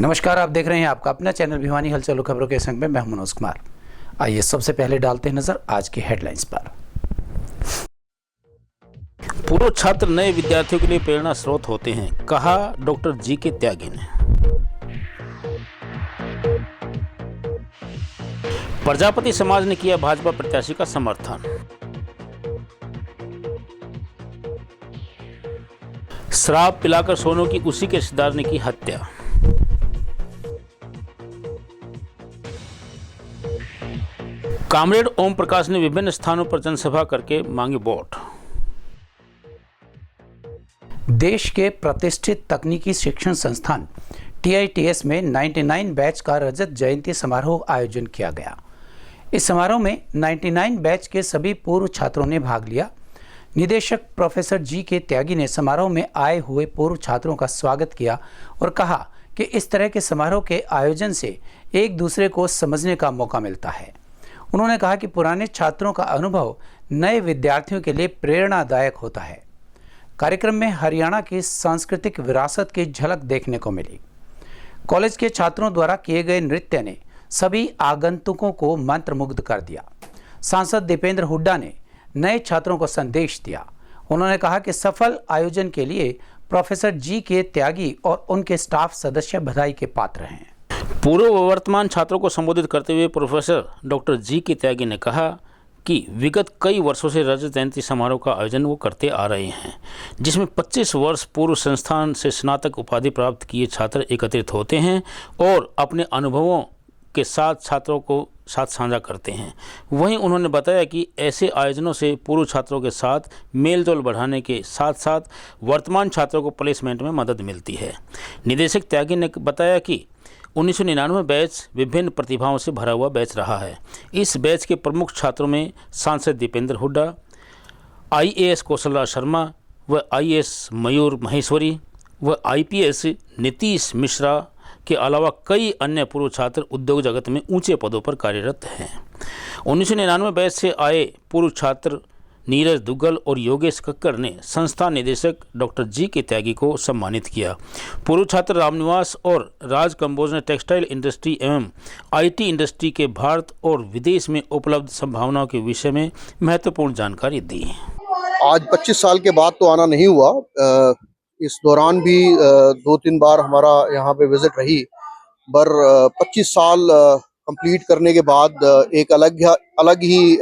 नमस्कार, आप देख रहे हैं आपका अपना चैनल भिवानी हलचल खबरों के संग में मैं मनोज कुमार। आइए सबसे पहले डालते हैं नजर आज की हेडलाइंस पर। पूर्व छात्र नए विद्यार्थियों के लिए प्रेरणा स्रोत होते हैं, कहा डॉक्टर जी के त्यागी ने। प्रजापति समाज ने किया भाजपा प्रत्याशी का समर्थन। शराब पिलाकर सोनू की उसी के रिश्तेदार ने की हत्या। कामरेड ओम प्रकाश ने विभिन्न स्थानों पर जनसभा करके मांगी वोट। देश के प्रतिष्ठित तकनीकी शिक्षण संस्थान TITS में 99 बैच का रजत जयंती समारोह आयोजन किया गया। इस समारोह में 99 बैच के सभी पूर्व छात्रों ने भाग लिया। निदेशक प्रोफेसर जी के त्यागी ने समारोह में आए हुए पूर्व छात्रों का स्वागत किया और कहा कि इस तरह के समारोह के आयोजन से एक दूसरे को समझने का मौका मिलता है। उन्होंने कहा कि पुराने छात्रों का अनुभव नए विद्यार्थियों के लिए प्रेरणादायक होता है। कार्यक्रम में हरियाणा की सांस्कृतिक विरासत की झलक देखने को मिली। कॉलेज के छात्रों द्वारा किए गए नृत्य ने सभी आगंतुकों को मंत्रमुग्ध कर दिया। सांसद दीपेंद्र हुड्डा ने नए छात्रों को संदेश दिया। उन्होंने कहा कि सफल आयोजन के लिए प्रोफेसर जी के त्यागी और उनके स्टाफ सदस्य बधाई के पात्र हैं। पूर्व व वर्तमान छात्रों को संबोधित करते हुए प्रोफेसर डॉक्टर जी के त्यागी ने कहा कि विगत कई वर्षों से रजत जयंती समारोह का आयोजन वो करते आ रहे हैं, जिसमें 25 वर्ष पूर्व संस्थान से स्नातक उपाधि प्राप्त किए छात्र एकत्रित होते हैं और अपने अनुभवों के साथ छात्रों को साथ साझा करते हैं। वहीं उन्होंने बताया कि ऐसे आयोजनों से पूर्व छात्रों के साथ मेलजोल बढ़ाने के साथ साथ वर्तमान छात्रों को प्लेसमेंट में मदद मिलती है। निदेशक त्यागी ने बताया कि 1999 बैच विभिन्न प्रतिभाओं से भरा हुआ बैच रहा है। इस बैच के प्रमुख छात्रों में सांसद दीपेंद्र हुड्डा, IAS कौशलराज शर्मा व IAS मयूर महेश्वरी व IPS नीतीश मिश्रा के अलावा कई अन्य पूर्व छात्र उद्योग जगत में ऊंचे पदों पर कार्यरत हैं। 1999 बैच से आए पूर्व छात्र नीरज दुग्गल और योगेश कक्कर ने संस्था निदेशक डॉक्टर जी के त्यागी को सम्मानित किया। पूर्व छात्र रामनिवास और राज कंबोज ने टेक्सटाइल इंडस्ट्री एवं IT इंडस्ट्री के भारत और विदेश में उपलब्ध संभावनाओं के विषय में महत्वपूर्ण जानकारी दी। आज 25 साल के बाद तो आना नहीं हुआ। इस दौरान भी 2-3 बार हमारा यहाँ पे विजिट रही, पर 25 साल कंप्लीट करने के बाद एक अलग ही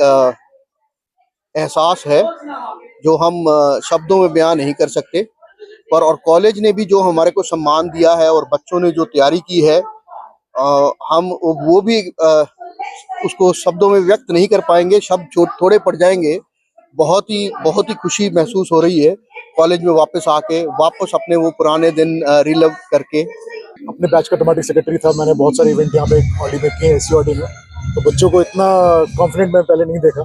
एहसास है जो हम शब्दों में बयान नहीं कर सकते। और कॉलेज ने भी जो हमारे को सम्मान दिया है और बच्चों ने जो तैयारी की है, हम वो भी उसको शब्दों में व्यक्त नहीं कर पाएंगे, शब्द थोड़े पड़ जाएंगे। बहुत ही खुशी महसूस हो रही है कॉलेज में वापस आके, वापस अपने वो पुराने दिन रिलिव करके। अपने बैच का ड्रामेटिक सेक्रेटरी था, मैंने बहुत सारे इवेंट यहाँ पे ऑडी में किए, SC ऑडी में, तो बच्चों को इतना कॉन्फिडेंट मैं पहले नहीं देखा।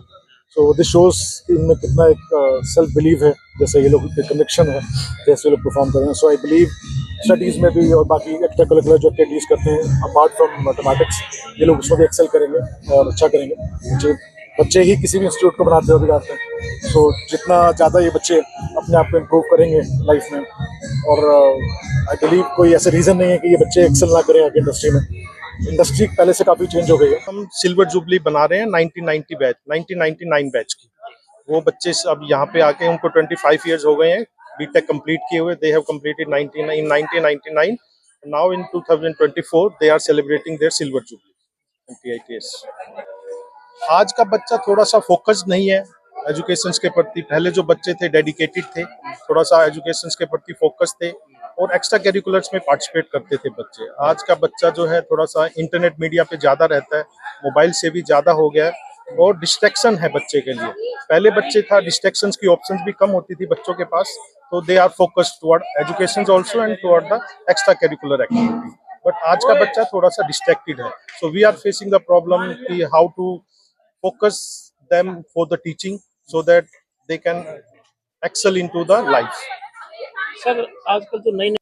सो दिस शोज कि इनमें कितना एक सेल्फ बिलीव है, जैसे ये लोग कन्विक्शन है, जैसे ये लोग परफॉर्म कर रहे हैं। सो आई बिलीव स्टडीज़ में भी और बाकी एक्स्ट्रा करिकुलर जो एक्टिविटीज़ करते हैं अपार्ट फ्रॉम मैथमेटिक्स, ये लोग उसमें भी एक्सेल करेंगे और अच्छा करेंगे। बच्चे ही किसी भी इंस्टीट्यूट को बनाते हो बिगाड़ते हैं। सो जितना ज़्यादा ये बच्चे अपने आप को इम्प्रूव करेंगे लाइफ में, और आई बिलीव कोई ऐसा रीज़न नहीं है कि ये बच्चे एक्सेल ना करें आगे इंडस्ट्री में। इंडस्ट्री पहले से काफ़ी चेंज हो गई है। हम सिल्वर जुबली बना रहे हैं 1999 बैच की। वो बच्चे अब यहाँ पे आके उनको 25 इयर्स हो गए हैं बीटेक कंप्लीट किए हुए। They have completed 1999। Now in 2024 they are celebrating their silver jubilee TITS। आज का बच्चा थोड़ा सा फोकस्ड नहीं है एजुकेशन के प्रति। पहले जो बच्चे थे डेडिकेटेड थे, थोड़ा सा एजुकेशन के प्रति फोकस थे और एक्स्ट्रा करिकुलर्स में पार्टिसिपेट करते थे बच्चे। आज का बच्चा जो है थोड़ा सा इंटरनेट मीडिया पे ज़्यादा रहता है, मोबाइल से भी ज़्यादा हो गया है और डिस्ट्रैक्शन है बच्चे के लिए। पहले बच्चे था डिस्ट्रैक्शंस की ऑप्शंस भी कम होती थी बच्चों के पास, तो they are focused toward education also and toward the extra curricular activity. But आज का बच्चा थोड़ा सा डिस्ट्रैक्टेड है। So we are facing the problem कि how to focus them for the teaching so that they can excel into the life. Sir आजकल तो नई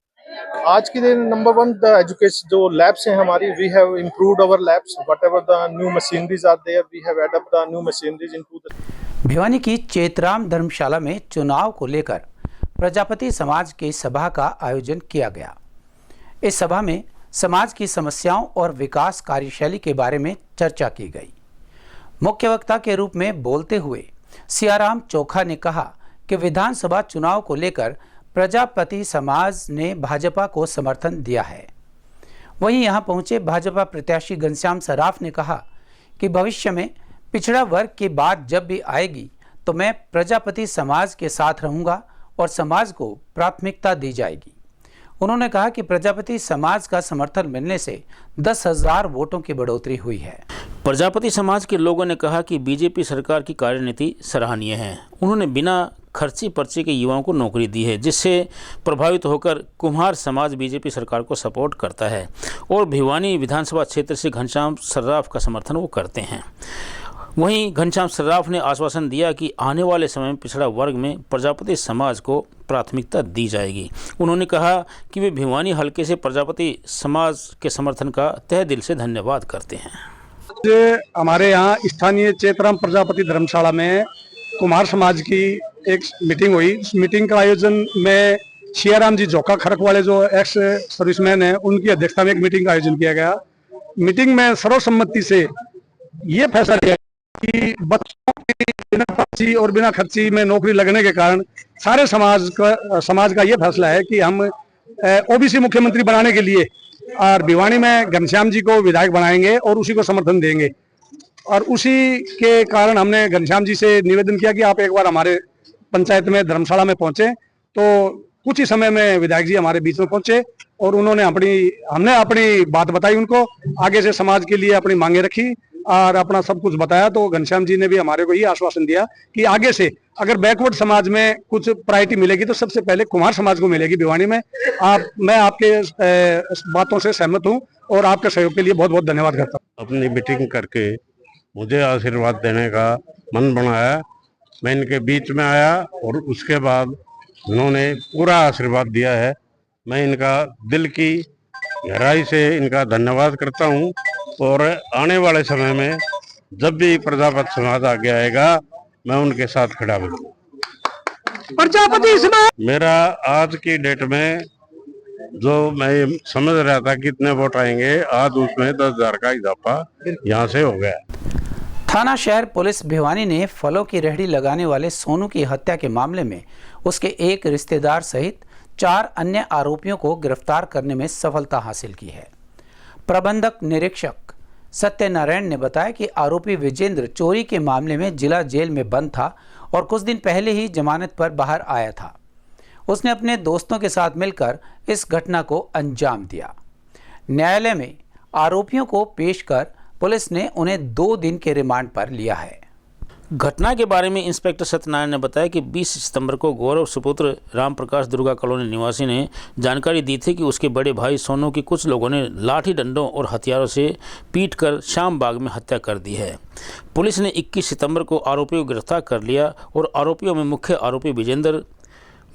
आज की दिन नंबर 1 द एजुकेशन जो लैब्स हैं हमारी, we have improved our labs. Whatever the new machineries are there, we have add up the new machineries into the. Bhiwani की चेतराम धर्मशाला में चुनाव को लेकर प्रजापति समाज की सभा का आयोजन किया गया। इस सभा में समाज की समस्याओं और विकास कार्यशैली के बारे में चर्चा की गई। मुख्य वक्ता के रूप में बोलते हुए सियाराम चोखा ने कहा कि विधानसभा चुनाव को लेकर प्रजापति समाज ने भाजपा को समर्थन दिया है। वहीं यहां पहुंचे भाजपा प्रत्याशी घनश्याम सर्राफ ने कहा कि भविष्य में पिछड़ा वर्ग की बात जब भी आएगी तो मैं प्रजापति समाज के साथ रहूंगा और समाज को प्राथमिकता दी जाएगी। उन्होंने कहा कि प्रजापति समाज का समर्थन मिलने से 10,000 वोटों की बढ़ोतरी हुई है। प्रजापति समाज के लोगों ने कहा कि बीजेपी सरकार की कार्यनीति सराहनीय है। उन्होंने बिना खर्ची पर्ची के युवाओं को नौकरी दी है, जिससे प्रभावित होकर कुम्हार समाज बीजेपी सरकार को सपोर्ट करता है और भिवानी विधानसभा क्षेत्र से घनश्याम सर्राफ का समर्थन वो करते हैं। वहीं घनश्याम सर्राफ ने आश्वासन दिया कि आने वाले समय में पिछड़ा वर्ग में प्रजापति समाज को प्राथमिकता दी जाएगी। उन्होंने कहा कि वे भिवानी हलके से प्रजापति समाज के समर्थन का तहे दिल से धन्यवाद करते हैं। हमारे यहाँ स्थानीय चेतराम प्रजापति धर्मशाला में कुमार समाज की एक मीटिंग हुई। इस मीटिंग का आयोजन में सियाराम जी जोका खरक वाले जो एक्स सर्विसमैन हैं, उनकी अध्यक्षता में एक मीटिंग का आयोजन किया गया। मीटिंग में सर्वसम्मति से ये फैसला लिया कि बच्चों की बिना पर्ची और बिना खर्ची में नौकरी लगने के कारण सारे समाज का ये फैसला है कि हम ओबीसी मुख्यमंत्री बनाने के लिए और भिवानी में घनश्याम जी को विधायक बनाएंगे और उसी को समर्थन देंगे। और उसी के कारण हमने घनश्याम जी से निवेदन किया कि आप एक बार हमारे पंचायत में धर्मशाला में पहुंचे। तो कुछ ही समय में विधायक जी हमारे बीच में पहुंचे और हमने अपनी बात बताई उनको, आगे से समाज के लिए अपनी मांगे रखी और अपना सब कुछ बताया। तो घनश्याम जी ने भी हमारे को ये आश्वासन दिया कि आगे से अगर बैकवर्ड समाज में कुछ प्रायोरिटी मिलेगी तो सबसे पहले कुमार समाज को मिलेगी भिवानी में। मैं आपके बातों से सहमत हूँ और आपके सहयोग के लिए बहुत बहुत धन्यवाद करता हूँ। अपनी मीटिंग करके मुझे आशीर्वाद देने का मन बनाया, मैं इनके बीच में आया और उसके बाद उन्होंने पूरा आशीर्वाद दिया है। मैं इनका दिल की गहराई से इनका धन्यवाद करता हूँ और आने वाले समय में जब भी प्रजापति समाज आगे आएगा मैं उनके साथ खड़ा हूँ। प्रजापति समाज मेरा आज की डेट में जो मैं समझ रहा था कितने वोट आएंगे, आज उसमें 10,000 का इजाफा यहाँ से हो गया। थाना शहर पुलिस भिवानी ने फलों की रेहड़ी लगाने वाले सोनू की हत्या के मामले में उसके एक रिश्तेदार सहित 4 अन्य आरोपियों को गिरफ्तार करने में सफलता हासिल की है। प्रबंधक निरीक्षक सत्यनारायण ने बताया कि आरोपी विजेंद्र चोरी के मामले में जिला जेल में बंद था और कुछ दिन पहले ही जमानत पर बाहर आया था। उसने अपने दोस्तों के साथ मिलकर इस घटना को अंजाम दिया। न्यायालय में आरोपियों को पेश कर पुलिस ने उन्हें 2 दिन के रिमांड पर लिया है। घटना के बारे में इंस्पेक्टर सत्यनारायण ने बताया कि 20 सितंबर को गौरव सुपुत्र रामप्रकाश दुर्गा कॉलोनी निवासी ने जानकारी दी थी कि उसके बड़े भाई सोनू की कुछ लोगों ने लाठी डंडों और हथियारों से पीटकर श्याम बाग में हत्या कर दी है। पुलिस ने 21 सितंबर को आरोपियों को गिरफ्तार कर लिया और आरोपियों में मुख्य आरोपी विजेंद्र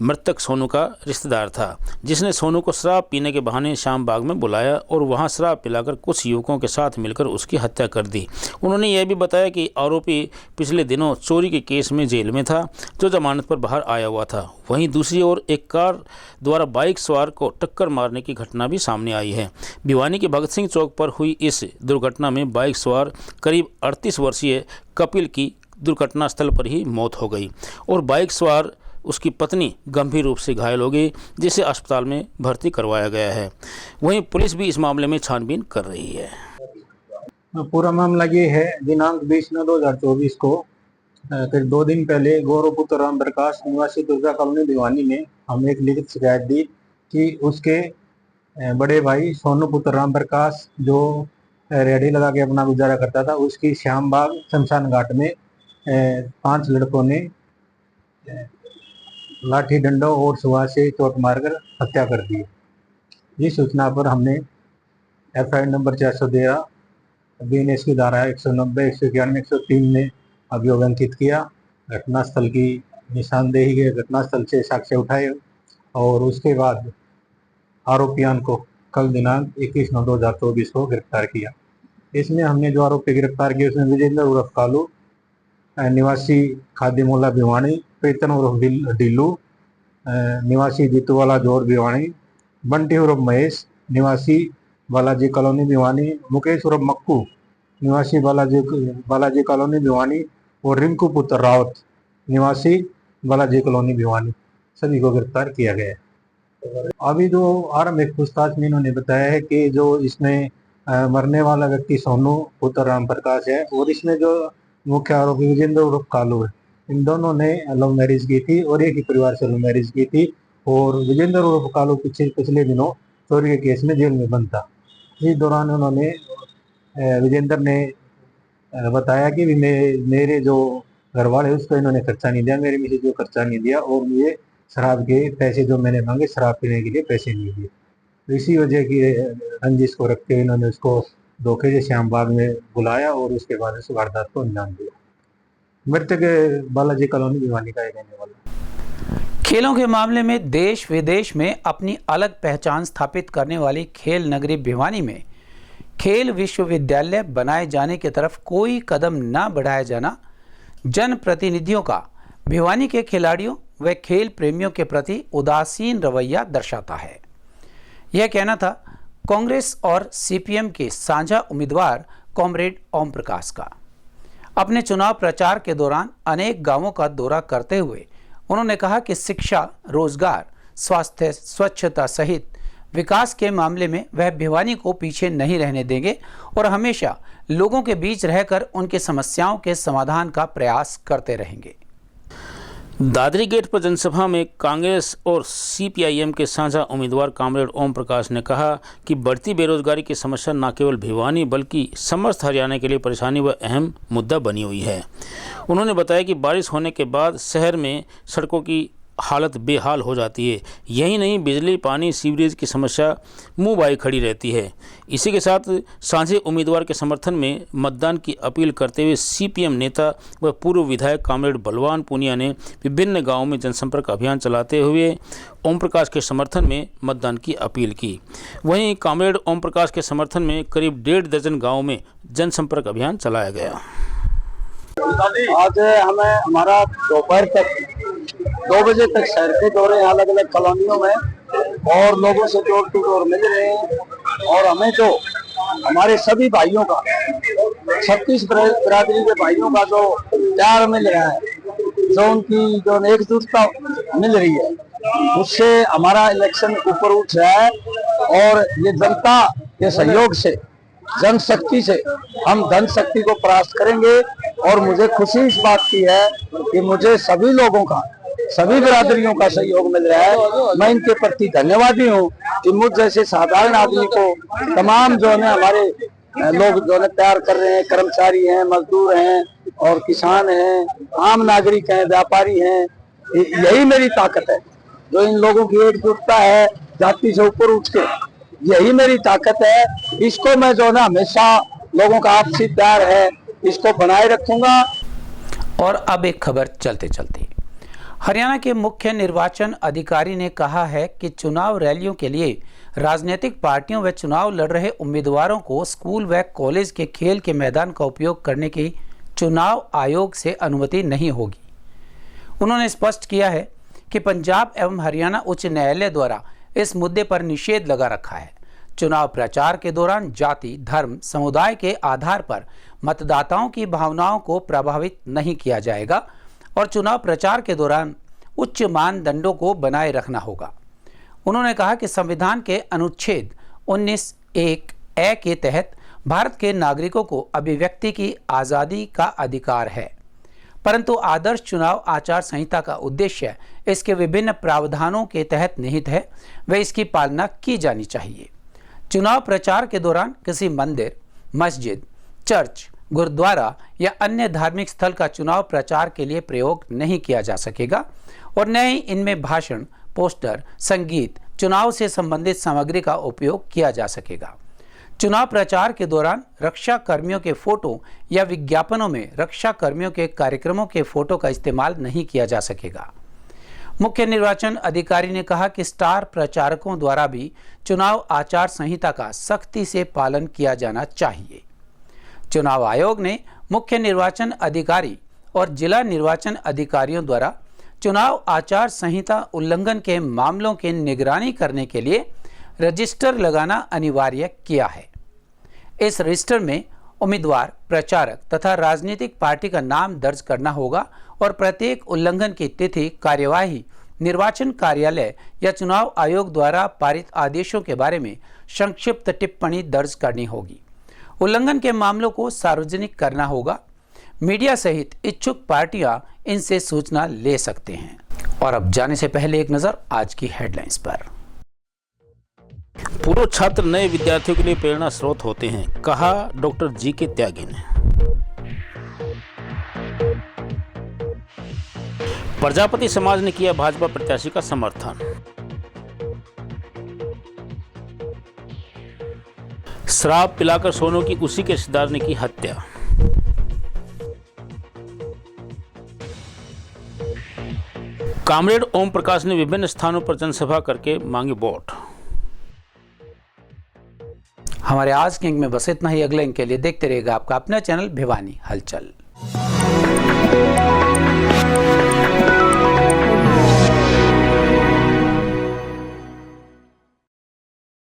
मृतक सोनू का रिश्तेदार था, जिसने सोनू को शराब पीने के बहाने श्याम बाग में बुलाया और वहां शराब पिलाकर कुछ युवकों के साथ मिलकर उसकी हत्या कर दी। उन्होंने यह भी बताया कि आरोपी पिछले दिनों चोरी के केस में जेल में था, जो जमानत पर बाहर आया हुआ था। वहीं दूसरी ओर एक कार द्वारा बाइक सवार को टक्कर मारने की घटना भी सामने आई है। भिवानी के भगत सिंह चौक पर हुई इस दुर्घटना में बाइक सवार करीब 38 वर्षीय कपिल की दुर्घटना स्थल पर ही मौत हो गई और बाइक सवार उसकी पत्नी गंभीर रूप से घायल हो गई, जिसे अस्पताल में भर्ती करवाया गया है। वहीं पुलिस भी इस मामले में छानबीन कर रही है। पूरा मामला ये है, दिनांक 20/9/2024 को करीब 2 दिन पहले गौरव पुत्र राम प्रकाश निवासी दुर्गा कॉलोनी भिवानी ने हमें एक लिखित शिकायत दी कि उसके बड़े भाई सोनू पुत्र राम प्रकाश जो रेहड़ी लगा के अपना गुजारा करता था, उसकी श्याम बाग शमशान घाट में 5 लड़कों ने लाठी डंडों और सुहा से चोट मारकर हत्या कर दी। इस सूचना पर हमने FIR नंबर 413 BNS की धारा 190, 191, 103 में अभियोग अंकित किया। घटनास्थल की निशानदेही के घटनास्थल से साक्ष्य उठाए और उसके बाद आरोपियों को कल दिनांक 21/9/2024 को गिरफ्तार किया। इसमें हमने जो आरोपी गिरफ्तार किए उसमें विजेंद्र उर्फ कालू निवासी खादी मोहल्ला भिवानी, प्रीतम उर्फ डिल्लू निवासी जीतूवाला जोड़ भिवानी, बंटी उर्फ महेश निवासी बालाजी कॉलोनी भिवानी, मुकेश उर्फ मक्कू निवासी बालाजी कॉलोनी भिवानी और रिंकू पुत्र रावत निवासी बालाजी कॉलोनी भिवानी, सभी को गिरफ्तार किया गया है। अभी जो आरंभिक पूछताछ में इन्होंने बताया है कि जो इसमें मरने वाला व्यक्ति सोनू पुत्र राम प्रकाश है और इसमें जो मुख्य आरोपी विजेंद्र उर्फ कालू है, इन दोनों ने लव मैरिज की थी और एक ही परिवार से लव मैरिज की थी। और विजेंद्र उर्फ कालू पिछले दिनों चोरी के केस में जेल में बंद था। इस दौरान उन्होंने विजेंद्र ने बताया कि मेरे जो घर वाले उसको इन्होंने खर्चा नहीं दिया, मेरे मिसेज को खर्चा नहीं दिया और मुझे शराब के पैसे जो मैंने मांगे शराब पीने के लिए पैसे नहीं दिए। तो इसी वजह की रंजिश को रखते हुए इन्होंने उसको धोखे से श्याम बाग में बुलाया और उसके बाद उस वारदात को अंजाम दिया। मृतक बालाजी कॉलोनी भिवानी का रहने वाला। खेलों के मामले में देश विदेश में अपनी अलग पहचान स्थापित करने वाली खेल नगरी भिवानी में खेल विश्वविद्यालय बनाए जाने की तरफ कोई कदम न बढ़ाया जाना जनप्रतिनिधियों का भिवानी के खिलाड़ियों व खेल प्रेमियों के प्रति उदासीन रवैया दर्शाता है। यह कहना था कांग्रेस और सीपीएम के साझा उम्मीदवार कॉमरेड ओम प्रकाश का। अपने चुनाव प्रचार के दौरान अनेक गांवों का दौरा करते हुए उन्होंने कहा कि शिक्षा, रोजगार, स्वास्थ्य, स्वच्छता सहित विकास के मामले में वह भिवानी को पीछे नहीं रहने देंगे और हमेशा लोगों के बीच रहकर उनकी समस्याओं के समाधान का प्रयास करते रहेंगे। दादरी गेट पर जनसभा में कांग्रेस और सीपीआईएम के साझा उम्मीदवार कॉमरेड ओम प्रकाश ने कहा कि बढ़ती बेरोजगारी की समस्या न केवल भिवानी बल्कि समस्त हरियाणा के लिए परेशानी व अहम मुद्दा बनी हुई है। उन्होंने बताया कि बारिश होने के बाद शहर में सड़कों की हालत बेहाल हो जाती है। यही नहीं, बिजली, पानी, सीवरेज की समस्या मुँह बाई खड़ी रहती है। इसी के साथ साझे उम्मीदवार के समर्थन में मतदान की अपील करते हुए सीपीएम नेता व पूर्व विधायक कॉमरेड बलवान पूनिया ने विभिन्न गांवों में जनसंपर्क अभियान चलाते हुए ओम प्रकाश के समर्थन में मतदान की अपील की। वहीं कॉमरेड ओम प्रकाश के समर्थन में करीब 1.5 दर्जन गाँवों में जनसंपर्क अभियान चलाया गया। आज हमें हमारा दोपहर तक 2 बजे तक शहर के दौरे अलग अलग कॉलोनियों में और लोगों से डोर टू डोर मिल रहे हैं और हमें जो हमारे सभी भाइयों का 36 बिरादरी के भाइयों का जो प्यार मिल रहा है, जो उनकी जो एकजुटता मिल रही है, उससे हमारा इलेक्शन ऊपर उठ रहा है। और ये जनता के सहयोग से, जनशक्ति से हम धन शक्ति को परास्त करेंगे। और मुझे खुशी इस बात की है कि मुझे सभी लोगों का, सभी बिरादरियों का सहयोग मिल रहा है। मैं इनके प्रति धन्यवादी हूँ कि मुझ जैसे साधारण आदमी को तमाम जो है हमारे लोग जो है प्यार कर रहे हैं। कर्मचारी हैं, मजदूर हैं और किसान हैं, आम नागरिक हैं, व्यापारी हैं। यही मेरी ताकत है, जो इन लोगों की एकजुटता है जाति से ऊपर उठ के, यही मेरी ताकत है। इसको मैं जो ना हमेशा लोगों का आपसी प्यार है, इसको बनाए रखूंगा। और अब एक खबर चलते चलते, हरियाणा के मुख्य निर्वाचन अधिकारी ने कहा है कि चुनाव रैलियों के लिए राजनीतिक पार्टियों व चुनाव लड़ रहे उम्मीदवारों को स्कूल व कॉलेज के खेल के मैदान का उपयोग करने की चुनाव आयोग से अनुमति नहीं होगी। उन्होंने स्पष्ट किया है कि पंजाब एवं हरियाणा उच्च न्यायालय द्वारा इस मुद्दे पर निषेध लगा रखा है। चुनाव प्रचार के दौरान जाति, धर्म, समुदाय के आधार पर मतदाताओं की भावनाओं को प्रभावित नहीं किया जाएगा और चुनाव प्रचार के दौरान उच्च मानदंडों को बनाए रखना होगा। उन्होंने कहा कि संविधान के अनुच्छेद 19(1)(a) के तहत भारत के नागरिकों को अभिव्यक्ति की आज़ादी का अधिकार है, परंतु आदर्श चुनाव आचार संहिता का उद्देश्य इसके विभिन्न प्रावधानों के तहत निहित है व इसकी पालना की जानी चाहिए। चुनाव प्रचार के दौरान किसी मंदिर, मस्जिद, चर्च, गुरुद्वारा या अन्य धार्मिक स्थल का चुनाव प्रचार के लिए प्रयोग नहीं किया जा सकेगा और न ही इनमें भाषण, पोस्टर, संगीत, चुनाव से संबंधित सामग्री का उपयोग किया जा सकेगा। चुनाव प्रचार के दौरान रक्षा कर्मियों के फोटो या विज्ञापनों में रक्षा कर्मियों के कार्यक्रमों के फोटो का इस्तेमाल नहीं किया जा सकेगा। मुख्य निर्वाचन अधिकारी ने कहा कि स्टार प्रचारकों द्वारा भी चुनाव आचार संहिता का सख्ती से पालन किया जाना चाहिए। चुनाव आयोग ने मुख्य निर्वाचन अधिकारी और जिला निर्वाचन अधिकारियों द्वारा चुनाव आचार संहिता उल्लंघन के मामलों की निगरानी करने के लिए रजिस्टर लगाना अनिवार्य किया है। इस रजिस्टर में उम्मीदवार, प्रचारक तथा राजनीतिक पार्टी का नाम दर्ज करना होगा और प्रत्येक उल्लंघन की तिथि, कार्यवाही, निर्वाचन कार्यालय या चुनाव आयोग द्वारा पारित आदेशों के बारे में संक्षिप्त टिप्पणी दर्ज करनी होगी। उल्लंघन के मामलों को सार्वजनिक करना होगा। मीडिया सहित इच्छुक पार्टियां इनसे सूचना ले सकते हैं। और अब जाने से पहले एक नजर आज की हेडलाइंस पर। पूर्व छात्र नए विद्यार्थियों के लिए प्रेरणा स्रोत होते हैं, कहा डॉक्टर जी के त्यागी ने। प्रजापति समाज ने किया भाजपा प्रत्याशी का समर्थन। शराब पिलाकर सोनू की उसी के रिश्तेदार ने की हत्या। कामरेड ओम प्रकाश ने विभिन्न स्थानों पर जनसभा करके मांगी वोट। हमारे आज के अंक में बस इतना ही। अगले अंक के लिए देखते रहेगा आपका अपना चैनल भिवानी हलचल।